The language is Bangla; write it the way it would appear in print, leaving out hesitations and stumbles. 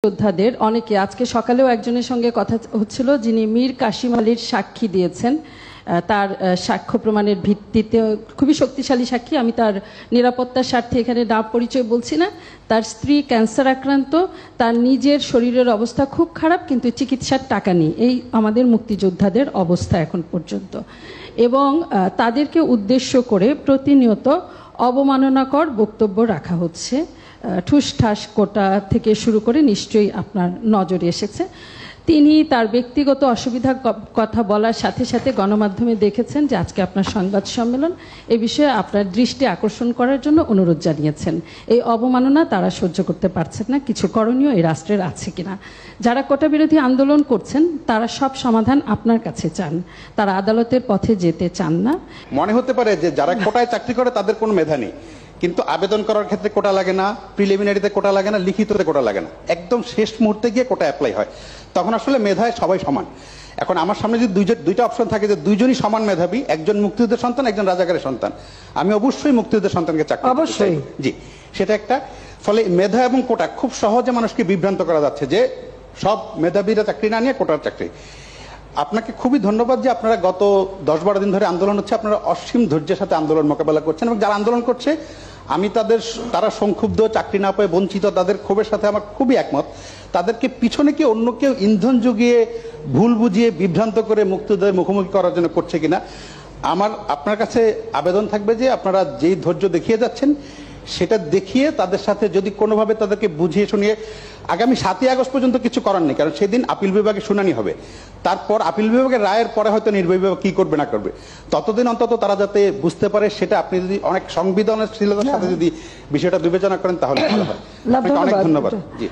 যোদ্ধাদের অনেকে আজকে সকালেও একজনের সঙ্গে কথা হচ্ছিল যিনি মীর কাসিম আলীর সাক্ষী দিয়েছেন। তার সাক্ষ্য প্রমাণের ভিত্তিতে খুবই শক্তিশালী সাক্ষী। আমি তার নিরাপত্তার স্বার্থে এখানে নাম পরিচয় বলছি না। তার স্ত্রী ক্যান্সার আক্রান্ত, তার নিজের শরীরের অবস্থা খুব খারাপ, কিন্তু চিকিৎসার টাকা নেই। এই আমাদের মুক্তিযোদ্ধাদের অবস্থা এখন পর্যন্ত, এবং তাদেরকে উদ্দেশ্য করে প্রতিনিয়ত অবমাননাকর বক্তব্য রাখা হচ্ছে। ঠুসঠাস কোটা থেকে শুরু করে নিশ্চয়ই আপনার নজরে এসেছে। তিনি তার ব্যক্তিগত অসুবিধার কথা বলার সাথে সাথে গণমাধ্যমে দেখেছেন যে আজকে আপনার সংবাদ সম্মেলন এ বিষয়ে আপনার দৃষ্টি আকর্ষণ করার জন্য অনুরোধ জানিয়েছেন। এই অবমাননা তারা সহ্য করতে পারছেন না। কিছু করণীয় এই রাষ্ট্রের আছে কিনা? যারা কোটা বিরোধী আন্দোলন করছেন তারা সব সমাধান আপনার কাছে চান, তারা আদালতের পথে যেতে চান না। মনে হতে পারে যে যারা কোটায় চাকরি করে তাদের কোনো মেধা নেই, কিন্তু আবেদন করার ক্ষেত্রে কোটা লাগে না, প্রিলিমিনারিতে কোটা লাগে না, লিখিততে কোটা লাগে না, একদম শেষ মুহূর্তে গিয়ে কোটা অ্যাপ্লাই হয়। তখন আসলে মেধায় সবাই সমান। এখন আমার সামনে যদি দুইটা অপশন থাকে যে দুইজনই সমান মেধাবী, একজন মুক্তিযুদ্ধের সন্তান, একজন রাজাকারের সন্তান, আমি অবশ্যই মুক্তিযুদ্ধের সন্তানকে চাকরি অবশ্যই জি, সেটা একটা। ফলে মেধা এবং কোটা খুব সহজে মানুষকে বিভ্রান্ত করা যাচ্ছে যে সব মেধাবীরা চাকরি না নিয়ে কোটার চাকরি। আপনাকে খুবই ধন্যবাদ যে আপনারা গত 10-12 দিন ধরে আন্দোলন হচ্ছে, আপনারা অসীম ধৈর্যের সাথে আন্দোলন মোকাবেলা করছেন, এবং যারা আন্দোলন করছে আমি তারা সংক্ষুব্ধ, চাকরি না পেয়ে বঞ্চিত, তাদের ক্ষোভের সাথে আমার খুবই একমত। তাদেরকে পিছনে কি অন্য কেউ ইন্ধন জুগিয়ে ভুল বুঝিয়ে বিভ্রান্ত করে মুক্তিযুদ্ধের মুখোমুখি করার জন্য করছে কিনা, আমার আপনার কাছে আবেদন থাকবে যে আপনারা যেই ধৈর্য দেখিয়ে যাচ্ছেন সেটা দেখিয়ে তাদের সাথে যদি কোনোভাবে তাদেরকে বুঝিয়ে শুনিয়ে, আগামী 7ই আগস্ট পর্যন্ত কিছু করার নেই, কারণ সেদিন আপিল বিভাগে শুনানি হবে, তারপর আপিল বিভাগের রায়ের পরে হয়তো নির্বাহী বিভাগ কি করবে না করবে, ততদিন অন্তত তারা যাতে বুঝতে পারে, সেটা আপনি যদি অনেক সংবেদনশীলতার সাথে যদি বিষয়টা বিবেচনা করেন তাহলে ভালো হয়। অনেক ধন্যবাদ। জি।